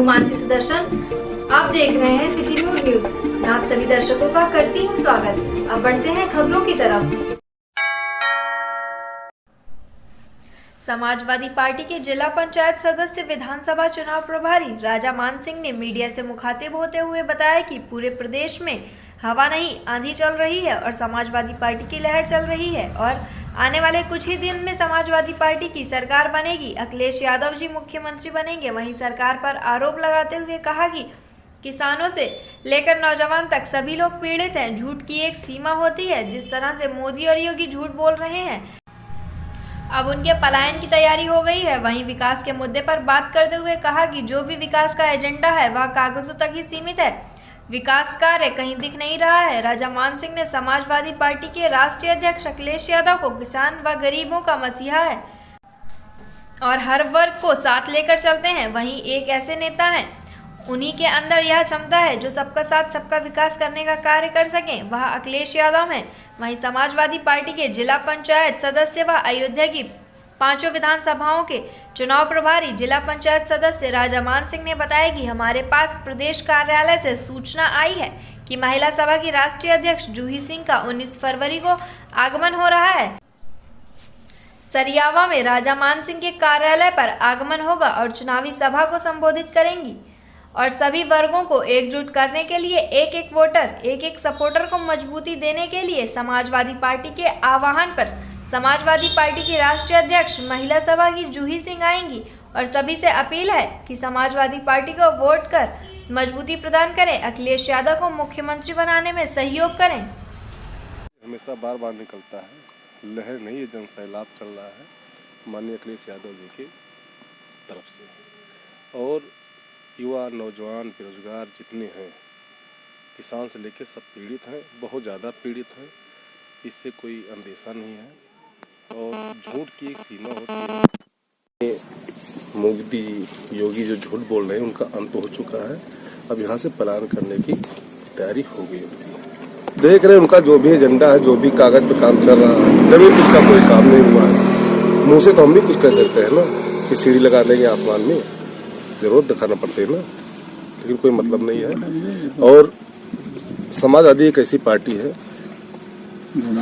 मानसी सुदर्शन। आप देख रहे हैं सिटी न्यूज। मैं आप सभी दर्शकों का करती हूँ स्वागत। अब बढ़ते हैं खबरों की तरफ। समाजवादी पार्टी के जिला पंचायत सदस्य विधानसभा चुनाव प्रभारी राजा मान सिंह ने मीडिया से मुखातिब होते हुए बताया कि पूरे प्रदेश में हवा नहीं आंधी चल रही है और समाजवादी पार्टी की लहर चल रही है और आने वाले कुछ ही दिन में समाजवादी पार्टी की सरकार बनेगी। अखिलेश यादव जी मुख्यमंत्री बनेंगे। वहीं सरकार पर आरोप लगाते हुए कहा कि किसानों से लेकर नौजवान तक सभी लोग पीड़ित हैं। झूठ की एक सीमा होती है। जिस तरह से मोदी और योगी झूठ बोल रहे हैं, अब उनके पलायन की तैयारी हो गई है। वहीं विकास के मुद्दे पर बात करते हुए कहा कि जो भी विकास का एजेंडा है वह कागजों तक ही सीमित है। विकास कार्य कहीं दिख नहीं रहा है। राजा मान सिंह ने समाजवादी पार्टी के राष्ट्रीय अध्यक्ष अखिलेश यादव को किसान व गरीबों का मसीहा है और हर वर्ग को साथ लेकर चलते हैं। वहीं एक ऐसे नेता हैं, उन्हीं के अंदर यह क्षमता है जो सबका साथ सबका विकास करने का कार्य कर सकें, वह अखिलेश यादव हैं। वहीं समाजवादी पार्टी के जिला पंचायत सदस्य व अयोध्या की 5 विधानसभाओं के चुनाव प्रभारी जिला पंचायत सदस्य राजा मान सिंह ने बताया कि हमारे पास प्रदेश कार्यालय से सूचना आई है कि महिला सभा की राष्ट्रीय अध्यक्ष जूही सिंह का 19 फरवरी को आगमन हो रहा है। सरियावा में राजा मान सिंह के कार्यालय पर आगमन होगा और चुनावी सभा को संबोधित करेंगी और सभी वर्गों को एकजुट करने के लिए एक एक वोटर, एक एक सपोर्टर को मजबूती देने के लिए समाजवादी पार्टी के आह्वान पर समाजवादी पार्टी की राष्ट्रीय अध्यक्ष महिला सभा की जूही सिंह आएंगी और सभी से अपील है कि समाजवादी पार्टी को वोट कर मजबूती प्रदान करें, अखिलेश यादव को मुख्यमंत्री बनाने में सहयोग करें। हमेशा बार बार निकलता है, लहर नहीं है, जन सैलाब चल रहा है माननीय अखिलेश यादव जी की तरफ से। और युवा, नौजवान, बेरोजगार जितने हैं, किसान से लेकर सब पीड़ित हैं, बहुत ज़्यादा पीड़ित हैं। इससे कोई अंदेशा नहीं है और झूठ की एक सीमा होती है। मोदी योगी जो झूठ बोल रहे हैं उनका अंत हो चुका है। अब यहाँ से पलायन करने की तैयारी हो गई। देख रहे हैं उनका जो भी एजेंडा है, जो भी कागज पे काम चल रहा है, जमीन पर का कोई काम नहीं हुआ है। मुँह से तो हम भी कुछ कह सकते हैं ना कि सीढ़ी लगा देंगे आसमान में, जरूरत दिखाना पड़ते है ना, लेकिन कोई मतलब नहीं है। और समाजवादी एक ऐसी पार्टी है,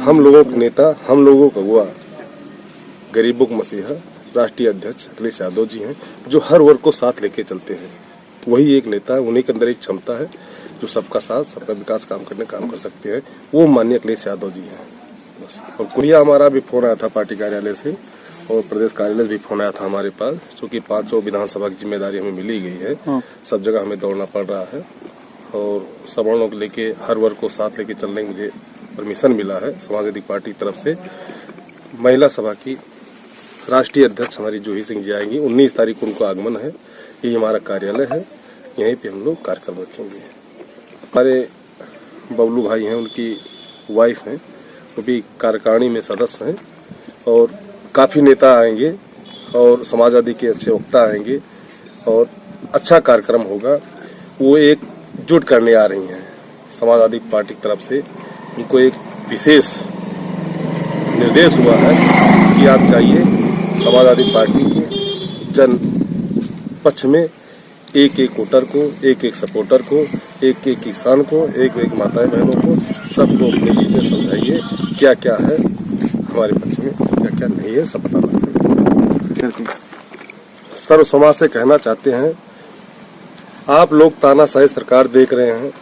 हम लोगों के नेता, हम लोगों का अगुआ, गरीबों का मसीहा राष्ट्रीय अध्यक्ष अखिलेश यादव जी हैं, जो हर वर्ग को साथ लेके चलते हैं। वही एक नेता है, उन्हीं के अंदर एक क्षमता है जो सबका साथ सबका विकास काम कर सकते हैं। वो माननीय अखिलेश यादव जी हैं बस। और कुरिया हमारा भी फोन आया था पार्टी कार्यालय से और प्रदेश कार्यालय भी फोन आया था हमारे पास, क्योंकि 5 विधानसभा की जिम्मेदारी हमें मिली गई है। सब जगह हमें दौड़ना पड़ रहा है और सवर्णों को लेके हर वर्ग को साथ लेके चलने की मुझे परमिशन मिला है समाजवादी पार्टी की तरफ से। महिला सभा की राष्ट्रीय अध्यक्ष हमारी जूही सिंह जी आएंगी। 19 तारीख को उनको आगमन है। ये हमारा कार्यालय है, यहीं पे हम लोग कार्यक्रम रखेंगे। हमारे बबलू भाई हैं, उनकी वाइफ हैं, वो भी कार्यकारिणी में सदस्य हैं और काफी नेता आएंगे और समाजवादी के अच्छे वक्ता आएंगे और अच्छा कार्यक्रम होगा। वो एकजुट करने आ रही हैं समाजवादी पार्टी की तरफ से। उनको एक विशेष निर्देश हुआ है कि आप जाइए समाजवादी पार्टी के जन पक्ष में, एक एक वोटर को, एक एक सपोर्टर को, एक एक किसान को, एक एक माताएं बहनों को, सबको अपने लिए में समझाइए क्या क्या है हमारे पक्ष में, क्या क्या नहीं है, सब बताना है। सर्व समाज से कहना चाहते हैं, आप लोग तानाशाही सरकार देख रहे हैं।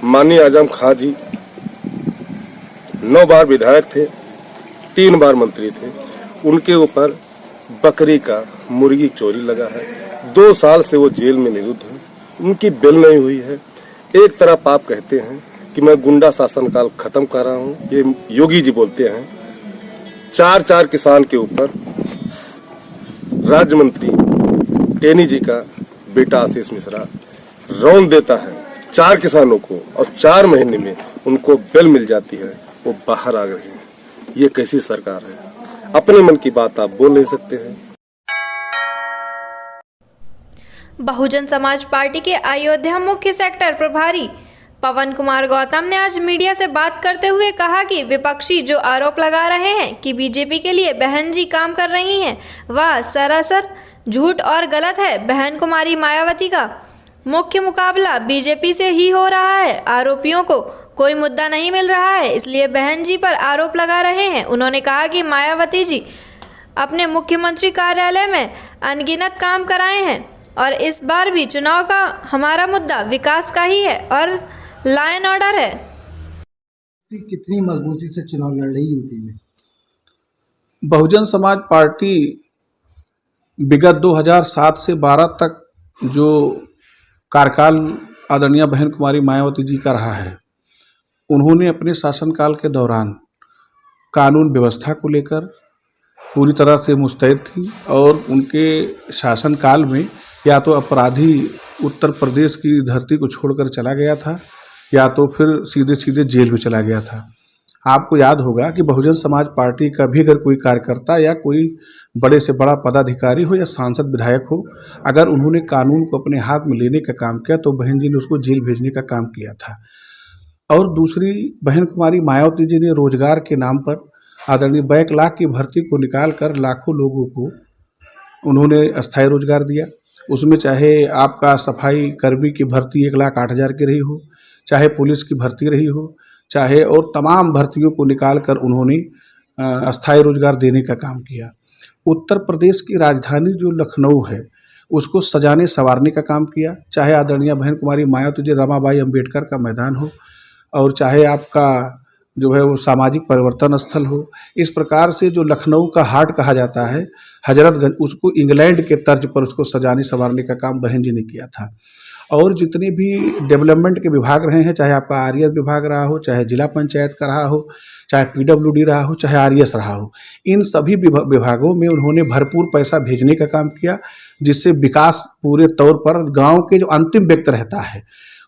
माननीय आजम खां जी 9 बार विधायक थे, 3 बार मंत्री थे। उनके ऊपर बकरी का मुर्गी चोरी लगा है। 2 साल से वो जेल में निरुद्ध है, उनकी बेल नहीं हुई है। एक तरफ आप कहते हैं कि मैं गुंडा शासनकाल खत्म कर रहा हूं, ये योगी जी बोलते हैं। 4 किसान के ऊपर राज्य मंत्री टेनी जी का बेटा आशीष मिश्रा रौंद देता है 4 किसानों को और 4 महीने में उनको बेल मिल जाती है, वो बाहर आ गए हैं। ये कैसी सरकार है? अपने मन की बात आप बोल नहीं सकते हैं। बहुजन समाज पार्टी के अयोध्या मुख्य सेक्टर प्रभारी पवन कुमार गौतम ने आज मीडिया से बात करते हुए कहा कि विपक्षी जो आरोप लगा रहे हैं कि बीजेपी के लिए बहन जी काम कर रही हैं, वह सरासर झूठ और गलत है। बहन कुमारी मायावती का मुख्य मुकाबला बीजेपी से ही हो रहा है। आरोपियों को कोई मुद्दा नहीं मिल रहा है, इसलिए बहन जी पर आरोप लगा रहे हैं। उन्होंने कहा कि मायावती जी अपने मुख्यमंत्री कार्यालय में अनगिनत काम कराए हैं और इस बार भी चुनाव का हमारा मुद्दा विकास का ही है और लॉ एंड ऑर्डर है। कितनी मजबूती से चुनाव लड़ रही यूपी में? बहुजन समाज पार्टी विगत 2007 से 12 तक जो कार्यकाल आदरणीय बहन कुमारी मायावती जी का रहा है, उन्होंने अपने शासनकाल के दौरान कानून व्यवस्था को लेकर पूरी तरह से मुस्तैद थी और उनके शासनकाल में या तो अपराधी उत्तर प्रदेश की धरती को छोड़कर चला गया था या तो फिर सीधे सीधे जेल में चला गया था। आपको याद होगा कि बहुजन समाज पार्टी का भी अगर कोई कार्यकर्ता या कोई बड़े से बड़ा पदाधिकारी हो या सांसद विधायक हो, अगर उन्होंने कानून को अपने हाथ में लेने का काम किया तो बहन जी ने उसको जेल भेजने का काम किया था। और दूसरी, बहन कुमारी मायावती जी ने रोजगार के नाम पर आदरणीय बैकलॉग की भर्ती को निकाल कर लाखों लोगों को उन्होंने अस्थायी रोजगार दिया। उसमें चाहे आपका सफाई कर्मी की भर्ती 1,08,000 की रही हो, चाहे पुलिस की भर्ती रही हो, चाहे और तमाम भर्तियों को निकाल कर उन्होंने अस्थायी रोजगार देने का काम किया। उत्तर प्रदेश की राजधानी जो लखनऊ है उसको सजाने संवारने का काम किया, चाहे आदरणीय बहन कुमारी मायावती जी रमाबाई अंबेडकर का मैदान हो और चाहे आपका जो है वो सामाजिक परिवर्तन स्थल हो। इस प्रकार से जो लखनऊ का हार्ट कहा जाता है हजरतगंज, उसको इंग्लैंड के तर्ज पर उसको सजाने संवारने का काम बहन जी ने किया था। और जितने भी डेवलपमेंट के विभाग रहे हैं, चाहे आपका आरएस विभाग रहा हो, चाहे जिला पंचायत का रहा हो, चाहे पीडब्ल्यूडी रहा हो, चाहे आरएस रहा हो, इन सभी विभागों में उन्होंने भरपूर पैसा भेजने का काम किया, जिससे विकास पूरे तौर पर गाँव के जो अंतिम व्यक्ति रहता है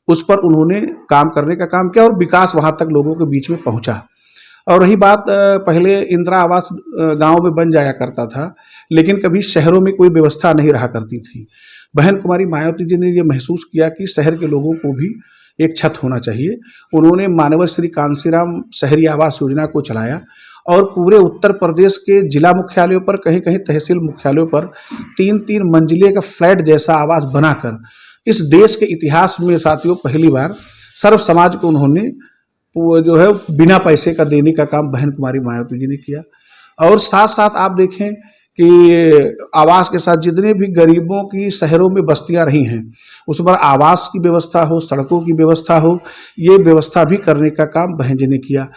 उस पर उन्होंने काम करने का काम किया और विकास वहाँ तक लोगों के बीच में पहुँचा। और रही बात, पहले इंदिरा आवास गाँव में बन जाया करता था, लेकिन कभी शहरों में कोई व्यवस्था नहीं रहा करती थी। बहन कुमारी मायावती जी ने ये महसूस किया कि शहर के लोगों को भी एक छत होना चाहिए। उन्होंने मानव श्री कांसीराम शहरी आवास योजना को चलाया और पूरे उत्तर प्रदेश के जिला मुख्यालयों पर, कहीं कहीं तहसील मुख्यालयों पर 3-3 मंजिले का फ्लैट जैसा आवास बनाकर इस देश के इतिहास में साथियों पहली बार सर्व समाज को उन्होंने जो है बिना पैसे का देने का काम बहन कुमारी मायावती जी ने किया। और साथ साथ आप देखें कि आवास के साथ जितने भी गरीबों की शहरों में बस्तियां रही हैं उस पर आवास की व्यवस्था हो, सड़कों की व्यवस्था हो, ये व्यवस्था भी करने का काम बहन जी ने किया।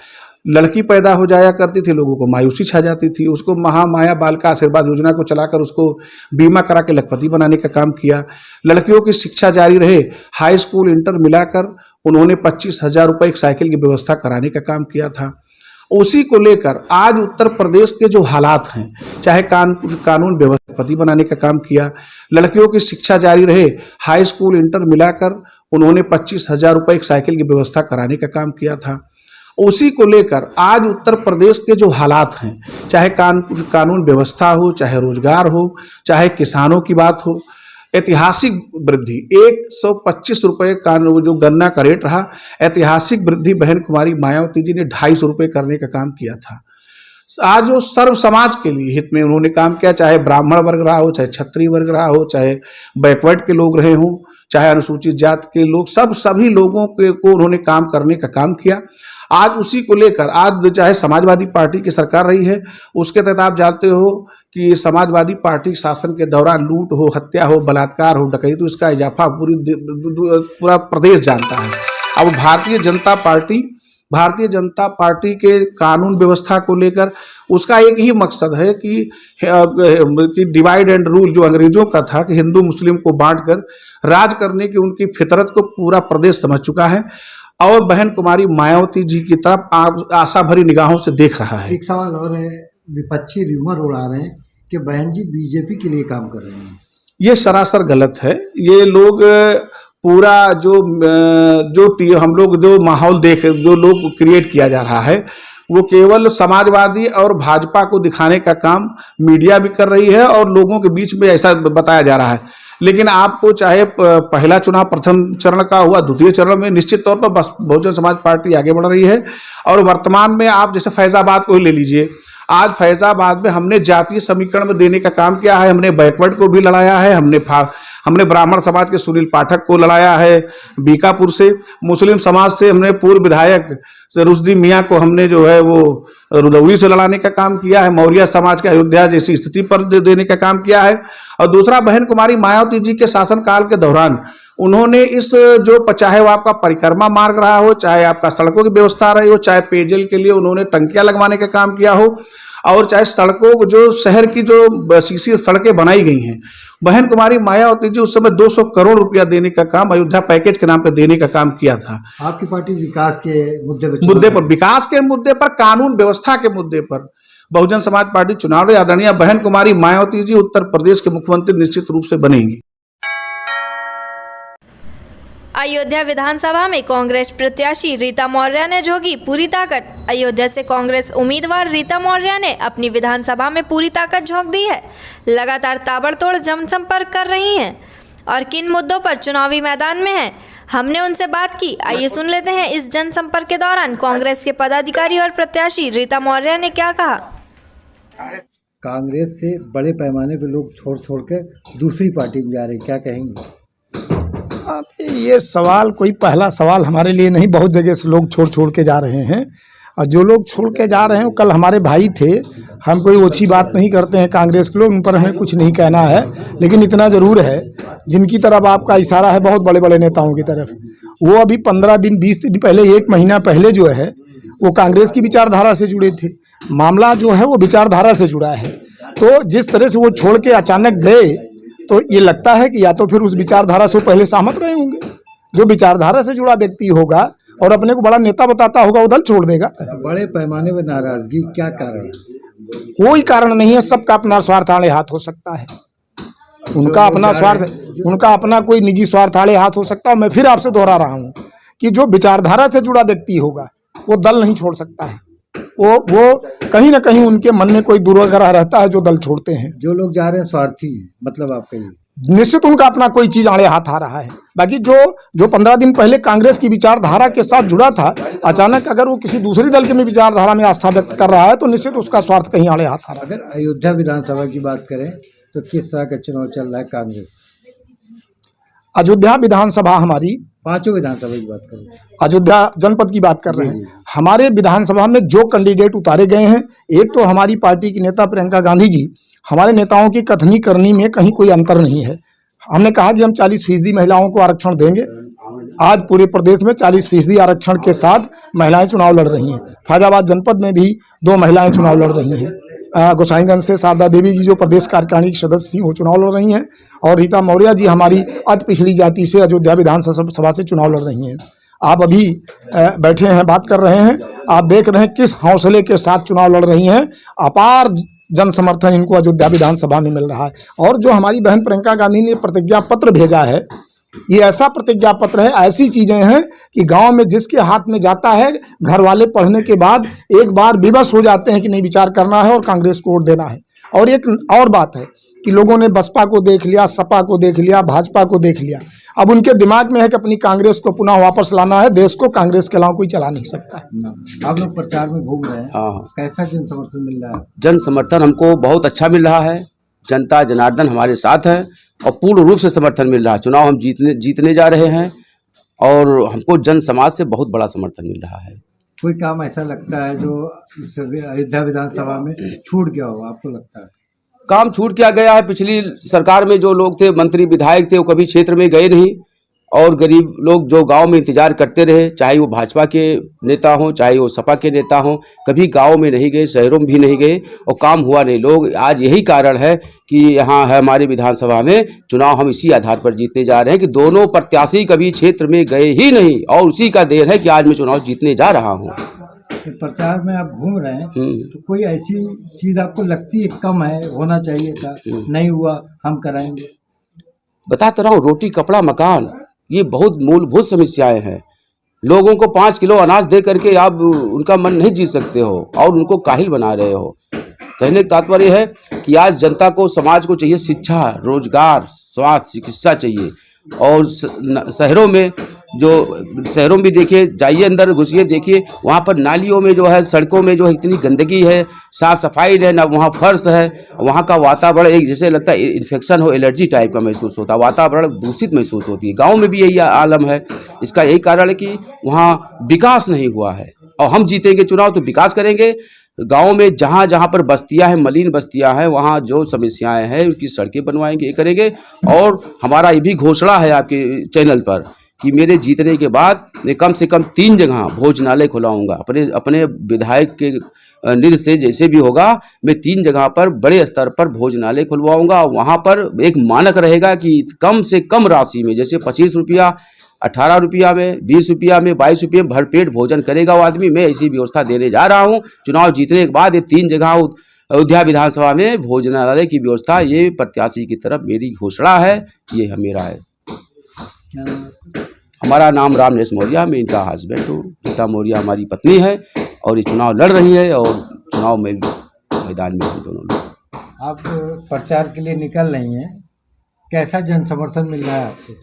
लड़की पैदा हो जाया करती थी, लोगों को मायूसी छा जाती थी, उसको महामाया बाल का आशीर्वाद योजना को चलाकर उसको बीमा करा के लखपति बनाने का काम किया। लड़कियों की शिक्षा जारी रहे, हाई स्कूल इंटर मिलाकर उन्होंने 25,000 रुपये एक साइकिल की व्यवस्था कराने का काम किया था। उसी को लेकर आज उत्तर प्रदेश के जो हालात हैं, चाहे कानून व्यवस्था बनाने का काम किया, लड़कियों की शिक्षा जारी रहे, हाई स्कूल इंटर मिलाकर उन्होंने 25,000 रुपये एक साइकिल की व्यवस्था कराने का काम किया था। उसी को लेकर आज उत्तर प्रदेश के जो हालात हैं, चाहे कानून व्यवस्था हो, चाहे रोजगार हो, चाहे किसानों की बात हो, ऐतिहासिक वृद्धि 125 रुपये का जो गन्ना का रेट रहा, ऐतिहासिक वृद्धि बहन कुमारी मायावती जी ने 250 रुपये करने का काम किया था। आज वो सर्व समाज के लिए हित में उन्होंने काम किया, चाहे ब्राह्मण वर्ग रहा हो, चाहे क्षत्रिय वर्ग रहा हो, चाहे बैकवर्ड के लोग रहे हों, चाहे अनुसूचित जाति के लोग, सभी लोगों को उन्होंने काम करने का काम किया। आज उसी को लेकर आज चाहे समाजवादी पार्टी की सरकार रही है, उसके तहत आप जानते हो कि समाजवादी पार्टी शासन के दौरान लूट हो, हत्या हो, बलात्कार हो, डकैती, तो इसका इजाफा पूरा प्रदेश जानता है। अब भारतीय जनता पार्टी के कानून व्यवस्था को लेकर उसका एक ही मकसद है कि डिवाइड एंड रूल, जो अंग्रेजों का था कि हिंदू मुस्लिम को बांटकर राज करने की उनकी फितरत को पूरा प्रदेश समझ चुका है और बहन कुमारी मायावती जी की तरफ आशा भरी निगाहों से देख रहा है। एक सवाल और है, विपक्षी र्यूमर उड़ा रहे हैं कि बहन जी बीजेपी के लिए काम कर रही हैं। ये सरासर गलत है। ये लोग पूरा जो हम लोग जो माहौल जो लोग क्रिएट किया जा रहा है वो केवल समाजवादी और भाजपा को दिखाने का काम मीडिया भी कर रही है और लोगों के बीच में ऐसा बताया जा रहा है। लेकिन आपको चाहे पहला चुनाव प्रथम चरण का हुआ, द्वितीय चरण में निश्चित तौर पर बहुजन समाज पार्टी आगे बढ़ रही है। और वर्तमान में आप जैसे फैजाबाद को ही ले लीजिए, आज फैजाबाद में हमने जातीय समीकरण में देने का काम किया है, हमने बैकवर्ड को भी लड़ाया है, हमने ब्राह्मण समाज के सुनील पाठक को लड़ाया है बीकापुर से, मुस्लिम समाज से हमने पूर्व विधायक रुश्दी मियाँ को हमने जो है वो रुदौली से लड़ाने का काम किया है, मौर्य समाज के अयोध्या जैसी स्थिति पर देने का काम किया है। और दूसरा, बहन कुमारी मायावती जी के शासनकाल के दौरान उन्होंने इस जो चाहे वो आपका परिक्रमा मार्ग रहा हो, चाहे आपका सड़कों की व्यवस्था रही हो, चाहे पेयजल के लिए उन्होंने टंकियां लगवाने का काम किया हो, और चाहे सड़कों जो शहर की जो सीसी सड़कें बनाई गई हैं, बहन कुमारी मायावती जी उस समय 200 करोड़ रुपया देने का काम अयोध्या पैकेज के नाम पर देने का काम किया था। आपकी पार्टी विकास के मुद्दे पर, विकास के मुद्दे पर, कानून व्यवस्था के मुद्दे पर बहुजन समाज पार्टी चुनाव लड़ी। आदरणीय बहन कुमारी मायावती जी उत्तर प्रदेश के मुख्यमंत्री निश्चित रूप से बनेंगी। अयोध्या विधानसभा में कांग्रेस प्रत्याशी रीता मौर्य ने झोंकी पूरी ताकत। अयोध्या से कांग्रेस उम्मीदवार रीता मौर्य ने अपनी विधानसभा में पूरी ताकत झोंक दी है। लगातार ताबड़तोड़ जनसंपर्क कर रही हैं और किन मुद्दों पर चुनावी मैदान में हैं, हमने उनसे बात की। आइए सुन लेते हैं इस जनसंपर्क के दौरान कांग्रेस के पदाधिकारी और प्रत्याशी रीता मौर्य ने क्या कहा। कांग्रेस से बड़े पैमाने पे लोग छोड़ के दूसरी पार्टी में जा रहे हैं, क्या कहेंगे? ये सवाल कोई पहला सवाल हमारे लिए नहीं, बहुत जगह से लोग छोड़ के जा रहे हैं। और जो लोग छोड़ के जा रहे हैं वो कल हमारे भाई थे। हम कोई ओछी बात नहीं करते हैं कांग्रेस के लोग, उन पर हमें कुछ नहीं कहना है, लेकिन इतना ज़रूर है जिनकी तरफ आपका इशारा है बहुत बड़े बड़े नेताओं की तरफ, वो अभी 15 दिन 20 दिन पहले, 1 महीना पहले जो है वो कांग्रेस की विचारधारा से जुड़े थे। मामला जो है वो विचारधारा से जुड़ा है। तो जिस तरह से वो छोड़ के अचानक गए तो ये लगता है कि या तो फिर उस विचारधारा से पहले सहमत रहे होंगे। जो विचारधारा से जुड़ा व्यक्ति होगा और अपने को बड़ा नेता बताता होगा वो दल छोड़ देगा। बड़े पैमाने पर नाराजगी, क्या कारण है? कोई कारण नहीं है, सबका अपना स्वार्थ आड़े हाथ हो सकता है। उनका अपना स्वार्थ, उनका अपना कोई निजी स्वार्थ आड़े हाथ हो सकता है। मैं फिर आपसे दोहरा रहा हूँ कि जो विचारधारा से जुड़ा व्यक्ति होगा वो दल नहीं छोड़ सकता है। वो कहीं ना कहीं उनके मन में कोई दुर्ग्रह रहता है जो दल छोड़ते हैं। जो लोग जा रहे हैं स्वार्थी हैं, मतलब आप कहिए। निश्चित उनका अपना कोई चीज आड़े हाथ आ रहा है। बाकी जो 15 दिन पहले कांग्रेस की विचारधारा के साथ जुड़ा था, अचानक अगर वो किसी दूसरी दल की विचारधारा में आस्था व्यक्त कर रहा है तो निश्चित उसका स्वार्थ कहीं आड़े हाथ आ रहा है। अगर अयोध्या विधानसभा की बात करें तो किस तरह का चुनाव चल रहा है कांग्रेस? अयोध्या विधानसभा हमारी, 5 विधानसभा की बात करें, अयोध्या जनपद की बात कर रहे हैं। हमारे विधानसभा में जो कैंडिडेट उतारे गए हैं, एक तो हमारी पार्टी की नेता प्रियंका गांधी जी, हमारे नेताओं की कथनी करनी में कहीं कोई अंतर नहीं है। हमने कहा कि हम 40% महिलाओं को आरक्षण देंगे। आज पूरे प्रदेश में 40% आरक्षण के साथ महिलाएं चुनाव लड़ रही हैं। फैजाबाद जनपद में भी 2 महिलाएं चुनाव लड़ रही हैं। गोसाईगंज से शारदा देवी जी जो प्रदेश कार्यकारिणी की सदस्य थी वो चुनाव लड़ रही हैं, और रीता मौर्य जी हमारी अति पिछड़ी जाति से अयोध्या विधानसभा से चुनाव लड़ रही हैं। आप अभी बैठे हैं, बात कर रहे हैं, आप देख रहे हैं किस हौसले के साथ चुनाव लड़ रही हैं। अपार जन समर्थन इनको अयोध्या विधानसभा में मिल रहा है। और जो हमारी बहन प्रियंका गांधी ने प्रतिज्ञा पत्र भेजा है, ये ऐसा प्रतिज्ञा पत्र है, ऐसी चीजें हैं कि गांव में जिसके हाथ में जाता है, घर वाले पढ़ने के बाद एक बार विवश हो जाते हैं कि नहीं विचार करना है और कांग्रेस को वोट देना है। और एक और बात है कि लोगों ने बसपा को देख लिया, सपा को देख लिया, भाजपा को देख लिया, अब उनके दिमाग में है कि अपनी कांग्रेस को पुनः वापस लाना है। देश को कांग्रेस के अलावा कोई चला नहीं सकता है। आप लोग प्रचार में घूम रहे हैं, हाँ, कैसा जन समर्थन मिल रहा है? जन समर्थन हमको बहुत अच्छा मिल रहा है। जनता जनार्दन हमारे साथ है और पूर्ण रूप से समर्थन मिल रहा है। चुनाव हम जीतने जा रहे हैं और हमको जन समाज से बहुत बड़ा समर्थन मिल रहा है। कोई काम ऐसा लगता है जो इस अयोध्या विधानसभा में छूट गया हो, आपको लगता है? काम छूट क्या गया है? पिछली सरकार में जो लोग थे, मंत्री विधायक थे, वो कभी क्षेत्र में गए नहीं, और गरीब लोग जो गांव में इंतजार करते रहे, चाहे वो भाजपा के नेता हों, चाहे वो सपा के नेता हों, कभी गांव में नहीं गए, शहरों में भी नहीं गए और काम हुआ नहीं। लोग आज यही कारण है कि यहाँ है हमारी विधानसभा में चुनाव हम इसी आधार पर जीतने जा रहे हैं कि दोनों प्रत्याशी कभी क्षेत्र में गए ही नहीं, और उसी का देर है कि आज मैं चुनाव जीतने जा रहा हूँ। प्रचार में आप घूम रहे हैं तो कोई ऐसी चीज आपको लगती है कम है, होना चाहिए था, नहीं हुआ, हम कराएंगे? बताता रहा हूँ, रोटी कपड़ा मकान ये बहुत मूलभूत समस्याएं हैं। लोगों को 5 किलो अनाज दे करके आप उनका मन नहीं जीत सकते हो और उनको काहिल बना रहे हो। कहने का तात्पर्य है कि आज जनता को, समाज को चाहिए शिक्षा, रोजगार, स्वास्थ्य चिकित्सा चाहिए। और शहरों में देखिए, जाइए अंदर घुसिए, देखिए वहाँ पर नालियों में जो है, सड़कों में जो है इतनी गंदगी है, साफ सफाई है ना, वहाँ फर्श है, वहाँ का वातावरण एक जैसे लगता है इन्फेक्शन हो, एलर्जी टाइप का महसूस होता है, वातावरण दूषित महसूस होती है। गांव में भी यही आलम है। इसका यही कारण है कि वहाँ विकास नहीं हुआ है। और हम जीतेंगे चुनाव तो विकास करेंगे। गांव में जहाँ जहाँ पर बस्तियां हैं, मलिन बस्तियां हैं, वहाँ जो समस्याएं हैं उनकी सड़कें बनवाएंगे, ये करेंगे। और हमारा ये भी घोषणा है आपके चैनल पर कि मेरे जीतने के बाद मैं कम से कम 3 जगह भोजनालय खुलाऊंगा। अपने विधायक के निध से जैसे भी होगा, मैं 3 जगह पर बड़े स्तर पर भोजनालय खुलवाऊंगा। वहाँ पर एक मानक रहेगा कि कम से कम राशि में, जैसे 25 रुपया, 18 रुपया में, 20 रुपया में, 22 रुपये में भरपेट भोजन करेगा वो आदमी। मैं ऐसी व्यवस्था देने जा रहा हूँ। चुनाव जीतने के बाद ये 3 जगह अयोध्या विधानसभा में भोजनालय की व्यवस्था, ये प्रत्याशी की तरफ मेरी घोषणा है। ये मेरा है। हमारा नाम रामनेश मौर्य, मैं इनका हस्बैंड हूँ। गीता मौर्य हमारी पत्नी है और ये चुनाव लड़ रही है और चुनाव में मैदान में हम दोनों लोग। आप प्रचार के लिए निकल रही हैं, कैसा जन समर्थन मिल रहा है आपसे?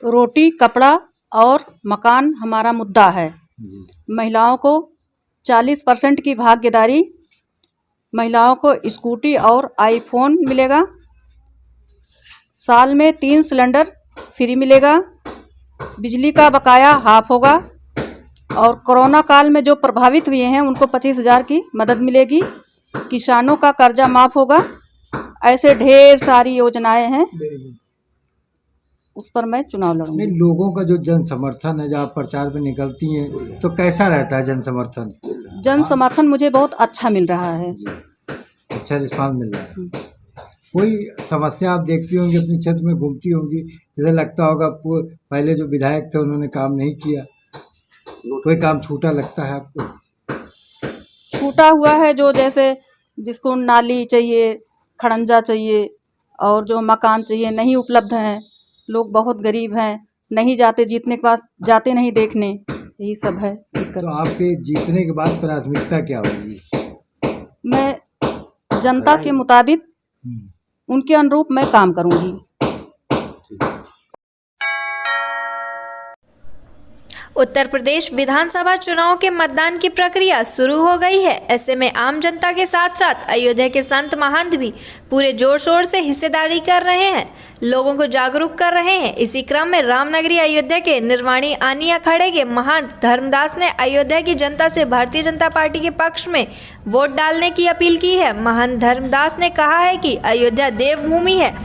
रोटी, कपड़ा और मकान हमारा मुद्दा है। महिलाओं को 40% की भागीदारी, महिलाओं को स्कूटी और आईफोन मिलेगा, साल में 3 सिलेंडर फ्री मिलेगा, बिजली का बकाया हाफ होगा और कोरोना काल में जो प्रभावित हुए हैं उनको 25,000 की मदद मिलेगी, किसानों का कर्जा माफ होगा। ऐसे ढेर सारी योजनाएं हैं, उस पर मैं चुनाव लड़ूंगी। नहीं, लोगों का जो जन समर्थन है, जब आप प्रचार में निकलती हैं तो कैसा रहता है जन समर्थन? जन समर्थन मुझे बहुत अच्छा मिल रहा है। अच्छा रिस्पांस मिल रहा है। कोई समस्या आप देखती होंगी, अपने क्षेत्र में घूमती होंगी, जैसे लगता होगा पहले जो विधायक थे उन्होंने काम नहीं किया, कोई काम छूटा लगता है आपको? छूटा हुआ है जो, जैसे जिसको नाली चाहिए, खड़ंजा चाहिए और जो मकान चाहिए नहीं उपलब्ध हैं। लोग बहुत गरीब हैं, नहीं जाते, जीतने के पास जाते नहीं देखने, यही सब है दिक्कत। तो आपके जीतने के बाद प्राथमिकता क्या होगी? मैं जनता के मुताबिक उनके अनुरूप मैं काम करूंगी। उत्तर प्रदेश विधानसभा चुनाव के मतदान की प्रक्रिया शुरू हो गई है। ऐसे में आम जनता के साथ साथ अयोध्या के संत महंत भी पूरे जोर शोर से हिस्सेदारी कर रहे हैं, लोगों को जागरूक कर रहे हैं। इसी क्रम में रामनगरी अयोध्या के निर्वाणी आनी अखाड़े के महंत धर्मदास ने अयोध्या की जनता से भारतीय जनता पार्टी के पक्ष में वोट डालने की अपील की है। महंत धर्मदास ने कहा है कि अयोध्या देवभूमि है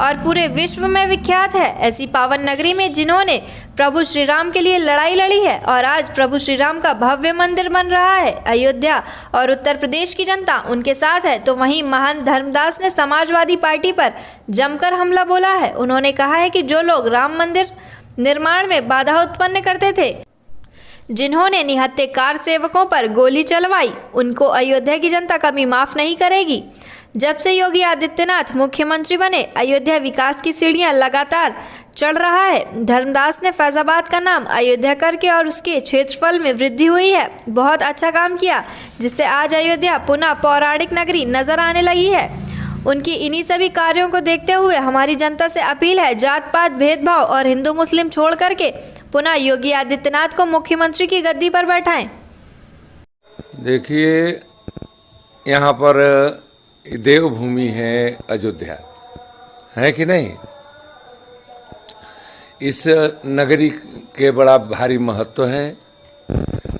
और पूरे विश्व में विख्यात है। ऐसी पावन नगरी में जिन्होंने प्रभु श्री राम के लिए लड़ाई लड़ी है और आज प्रभु श्री राम का भव्य मंदिर बन रहा है। अयोध्या और उत्तर प्रदेश की जनता उनके साथ है। तो वहीं महंत धर्मदास ने समाजवादी पार्टी पर जमकर हमला बोला है। उन्होंने कहा है कि जो लोग राम मंदिर निर्माण में बाधा उत्पन्न करते थे, जिन्होंने निहत्थे कार सेवकों पर गोली चलवाई, उनको अयोध्या की जनता कभी माफ नहीं करेगी। जब से योगी आदित्यनाथ मुख्यमंत्री बने, अयोध्या विकास की सीढ़ियां लगातार चढ़ रहा है। धर्मदास ने फैजाबाद का नाम अयोध्या करके और उसके क्षेत्रफल में वृद्धि हुई है, बहुत अच्छा काम किया, जिससे आज अयोध्या पुनः पौराणिक नगरी नजर आने लगी है। उनकी इन्हीं सभी कार्यों को देखते हुए हमारी जनता से अपील है, जात पात भेदभाव और हिंदू मुस्लिम छोड़ करके पुनः योगी आदित्यनाथ को मुख्यमंत्री की गद्दी पर बैठाएं। देखिए, यहाँ पर देवभूमि है अयोध्या, है कि नहीं? इस नगरी के बड़ा भारी महत्व है।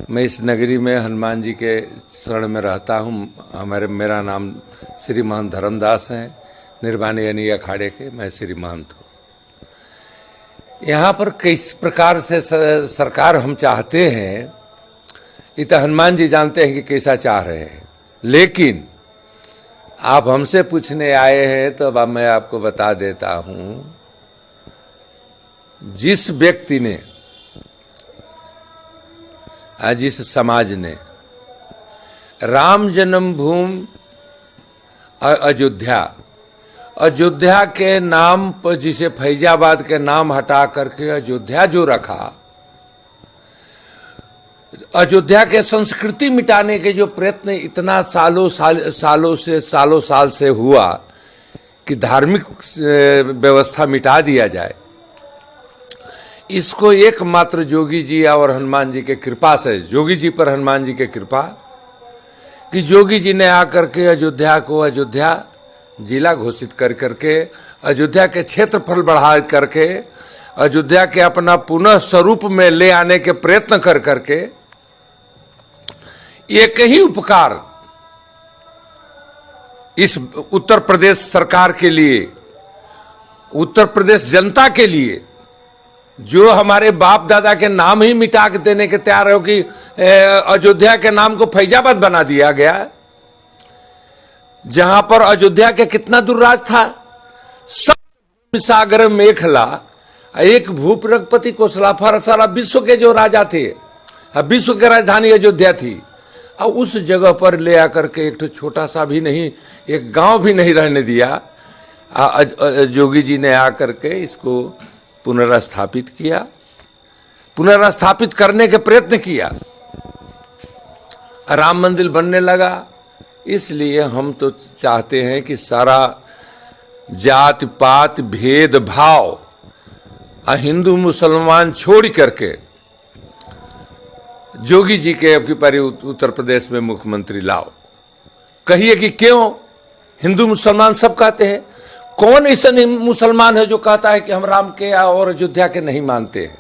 मैं इस नगरी में हनुमान जी के शरण में रहता हूँ। मेरा नाम श्री महंत धर्मदास है, निर्वाणी यानी अखाड़े के मैं श्री महंत हूँ। यहाँ पर किस प्रकार से सरकार हम चाहते हैं, ये तो हनुमान जी जानते हैं कि कैसा चाह रहे हैं, लेकिन आप हमसे पूछने आए हैं तो अब मैं आपको बता देता हूँ। जिस व्यक्ति ने, जिस समाज ने राम जन्मभूमि अयोध्या के नाम पर, जिसे फैजाबाद के नाम हटा करके अयोध्या जो रखा, अयोध्या के संस्कृति मिटाने के जो प्रयत्न इतना सालों साल से हुआ कि धार्मिक व्यवस्था मिटा दिया जाए, इसको एकमात्र जोगी जी और हनुमान जी के कृपा से, जोगी जी पर हनुमान जी के कृपा कि जोगी जी ने आकर के अयोध्या को अयोध्या जिला घोषित कर करके, अयोध्या के क्षेत्रफल बढ़ा करके, अयोध्या के अपना पुनः स्वरूप में ले आने के प्रयत्न कर करके एक ही उपकार इस उत्तर प्रदेश सरकार के लिए, उत्तर प्रदेश जनता के लिए, जो हमारे बाप दादा के नाम ही मिटा के देने के तैयार हो कि अयोध्या के नाम को फैजाबाद बना दिया गया, जहां पर अयोध्या के कितना दुर्राज था। सब सागर मेखला, एक भूपरगपति कोसलाफर, सारा विश्व के जो राजा थे, विश्व की राजधानी अयोध्या थी, और उस जगह पर ले आकर के एक छोटा सा भी नहीं, एक गांव भी नहीं रहने दिया। जोगी जी ने आकर के इसको पुनर्स्थापित किया, पुनर्स्थापित करने के प्रयत्न किया, राम मंदिर बनने लगा। इसलिए हम तो चाहते हैं कि सारा जात पात भेदभाव हिंदू मुसलमान छोड़ करके जोगी जी के अब की पारी उत्तर प्रदेश में मुख्यमंत्री लाओ। कहिए कि क्यों हिंदू मुसलमान सब कहते हैं, कौन ऐसा मुसलमान है जो कहता है कि हम राम के और अयोध्या के नहीं मानते हैं?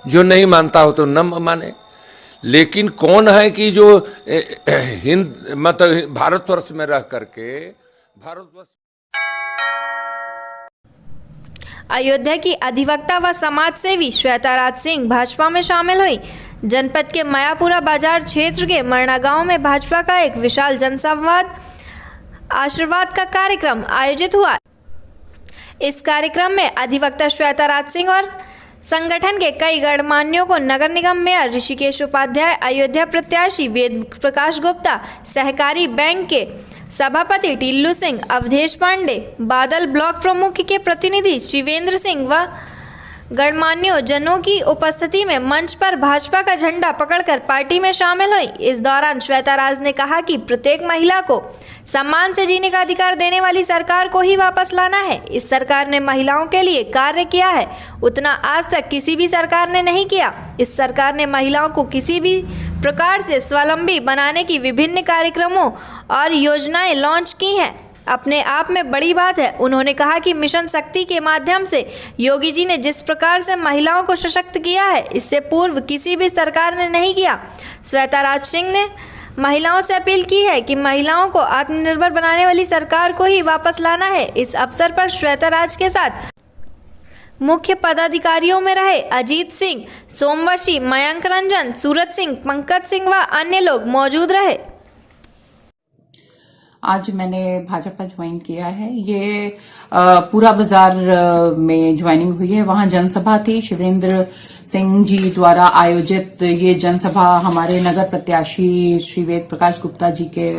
जो नहीं मानता हो तो न माने, लेकिन कौन है कि जो हिंद मतलब भारतवर्ष में रह करके भारतवर्ष। अयोध्या की अधिवक्ता व समाज सेवी श्वेता राज सिंह भाजपा में शामिल हुई। जनपद के मायापुरा बाजार क्षेत्र के मरना गांव में भाजपा का एक विशाल जनसंवाद आशीर्वाद का कार्यक्रम आयोजित हुआ। इस कार्यक्रम में अधिवक्ता श्वेता राज सिंह और संगठन के कई गणमान्यों को नगर निगम मेयर ऋषिकेश उपाध्याय, अयोध्या प्रत्याशी वेद प्रकाश गुप्ता, सहकारी बैंक के सभापति टिल्लू सिंह, अवधेश पांडे, बादल ब्लॉक प्रमुख के प्रतिनिधि शिवेंद्र सिंह व गणमान्यों जनों की उपस्थिति में मंच पर भाजपा का झंडा पकड़कर पार्टी में शामिल हुई। इस दौरान श्वेता राज ने कहा कि प्रत्येक महिला को सम्मान से जीने का अधिकार देने वाली सरकार को ही वापस लाना है। इस सरकार ने महिलाओं के लिए कार्य किया है, उतना आज तक किसी भी सरकार ने नहीं किया। इस सरकार ने महिलाओं को किसी भी प्रकार से स्वावलंबी बनाने की विभिन्न कार्यक्रमों और योजनाएं लॉन्च की हैं, अपने आप में बड़ी बात है। उन्होंने कहा कि मिशन शक्ति के माध्यम से योगी जी ने जिस प्रकार से महिलाओं को सशक्त किया है, इससे पूर्व किसी भी सरकार ने नहीं किया। श्वेता राज सिंह ने महिलाओं से अपील की है कि महिलाओं को आत्मनिर्भर बनाने वाली सरकार को ही वापस लाना है। इस अवसर पर श्वेता राज के साथ मुख्य पदाधिकारियों में रहे अजीत सिंह, सोमवशी, मयंक रंजन, सूरज सिंह, पंकज सिंह व अन्य लोग मौजूद रहे। आज मैंने भाजपा ज्वाइन किया है। ये पूरा बाजार में ज्वाइनिंग हुई है। वहां जनसभा थी, शिवेंद्र सिंह जी द्वारा आयोजित ये जनसभा हमारे नगर प्रत्याशी श्री वेद प्रकाश गुप्ता जी के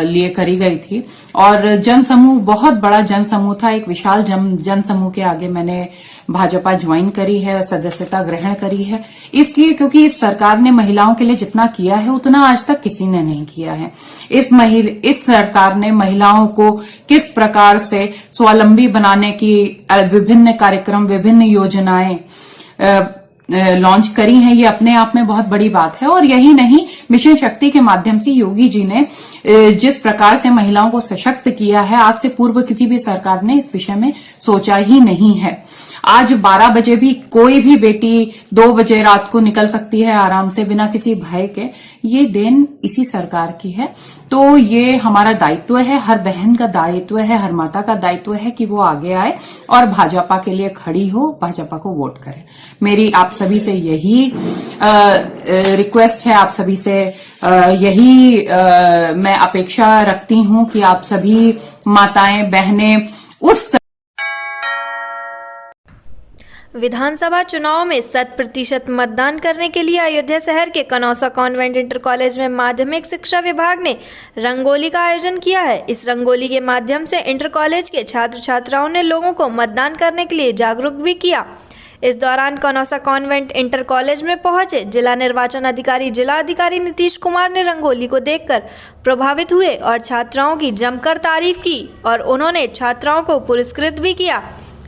लिए करी गई थी। और जनसमूह बहुत बड़ा जनसमूह था, एक विशाल जनसमूह के आगे मैंने भाजपा ज्वाइन करी है, सदस्यता ग्रहण करी है। इसलिए क्योंकि इस सरकार ने महिलाओं के लिए जितना किया है उतना आज तक किसी ने नहीं किया है। इस सरकार ने महिलाओं को किस प्रकार से स्वावलंबी बनाने की विभिन्न कार्यक्रम, विभिन्न योजनाएं लॉन्च करी हैं, ये अपने आप में बहुत बड़ी बात है। और यही नहीं, मिशन शक्ति के माध्यम से योगी जी ने जिस प्रकार से महिलाओं को सशक्त किया है, आज से पूर्व किसी भी सरकार ने इस विषय में सोचा ही नहीं है। आज 12 बजे भी कोई भी बेटी 2 बजे रात को निकल सकती है आराम से बिना किसी भय के। ये देन इसी सरकार की है। तो ये हमारा दायित्व है, हर बहन का दायित्व है, हर माता का दायित्व है कि वो आगे आए और भाजपा के लिए खड़ी हो, भाजपा को वोट करे। मेरी आप सभी से यही रिक्वेस्ट है, आप सभी से यही मैं अपेक्षा रखती हूं कि आप सभी माताएं, बहनें उस विधानसभा चुनाव में 100% मतदान करने के लिए अयोध्या शहर के कनौसा कॉन्वेंट इंटर कॉलेज में माध्यमिक शिक्षा विभाग ने रंगोली का आयोजन किया है। इस रंगोली के माध्यम से इंटर कॉलेज के छात्र छात्राओं ने लोगों को मतदान करने के लिए जागरूक भी किया। इस दौरान कनौसा कॉन्वेंट इंटर कॉलेज में पहुंचे जिला निर्वाचन अधिकारी नीतीश कुमार ने रंगोली को देखकर प्रभावित हुए और छात्राओं की जमकर तारीफ की और उन्होंने छात्राओं को पुरस्कृत भी किया।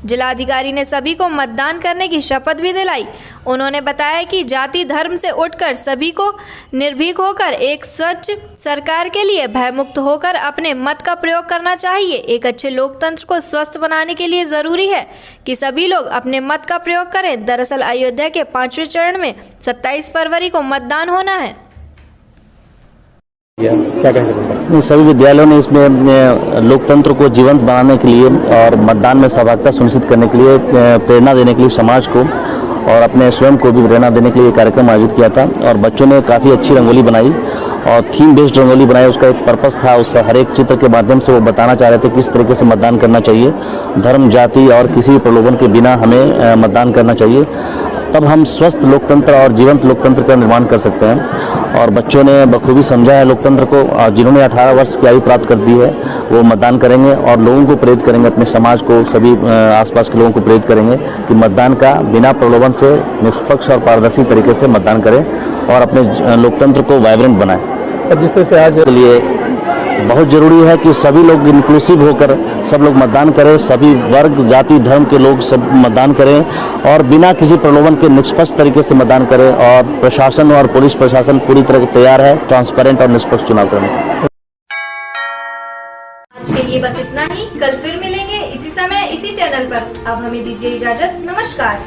जिलाधिकारी ने सभी को मतदान करने की शपथ भी दिलाई। उन्होंने बताया कि जाति धर्म से उठकर सभी को निर्भीक होकर एक स्वच्छ सरकार के लिए भयमुक्त होकर अपने मत का प्रयोग करना चाहिए। एक अच्छे लोकतंत्र को स्वस्थ बनाने के लिए जरूरी है कि सभी लोग अपने मत का प्रयोग करें। दरअसल अयोध्या के 5वें चरण में 27 फरवरी को मतदान होना है। सभी विद्यालयों ने इसमें लोकतंत्र को जीवंत बनाने के लिए और मतदान में सहभागिता सुनिश्चित करने के लिए प्रेरणा देने के लिए समाज को और अपने स्वयं को भी प्रेरणा देने के लिए कार्यक्रम आयोजित किया था और बच्चों ने काफ़ी अच्छी रंगोली बनाई और थीम बेस्ड रंगोली बनाई। उसका एक पर्पस था, उस हर एक चित्र के माध्यम से वो बताना चाह रहे थे किस तरीके से मतदान करना चाहिए, धर्म जाति और किसी भी प्रलोभन के बिना हमें मतदान करना चाहिए, तब हम स्वस्थ लोकतंत्र और जीवंत लोकतंत्र का निर्माण कर सकते हैं। और बच्चों ने बखूबी समझा है लोकतंत्र को और जिन्होंने 18 वर्ष की आयु प्राप्त कर दी है वो मतदान करेंगे और लोगों को प्रेरित करेंगे, अपने समाज को, सभी आसपास के लोगों को प्रेरित करेंगे कि मतदान का बिना प्रलोभन से निष्पक्ष और पारदर्शी तरीके से मतदान करें और अपने लोकतंत्र को वाइब्रेंट बनाएं। जिस तरह से आज के लिए बहुत जरूरी है कि सभी लोग इंक्लूसिव होकर सब लोग मतदान करें, सभी वर्ग जाति धर्म के लोग सब मतदान करें और बिना किसी प्रलोभन के निष्पक्ष तरीके से मतदान करें। और प्रशासन और पुलिस प्रशासन पूरी तरह तैयार है ट्रांसपेरेंट और निष्पक्ष चुनाव करने। आज के लिए बस इतना ही। कल फिर मिलेंगे इसी समय इसी चैनल पर। अब हमें दीजिए इजाजत। नमस्कार।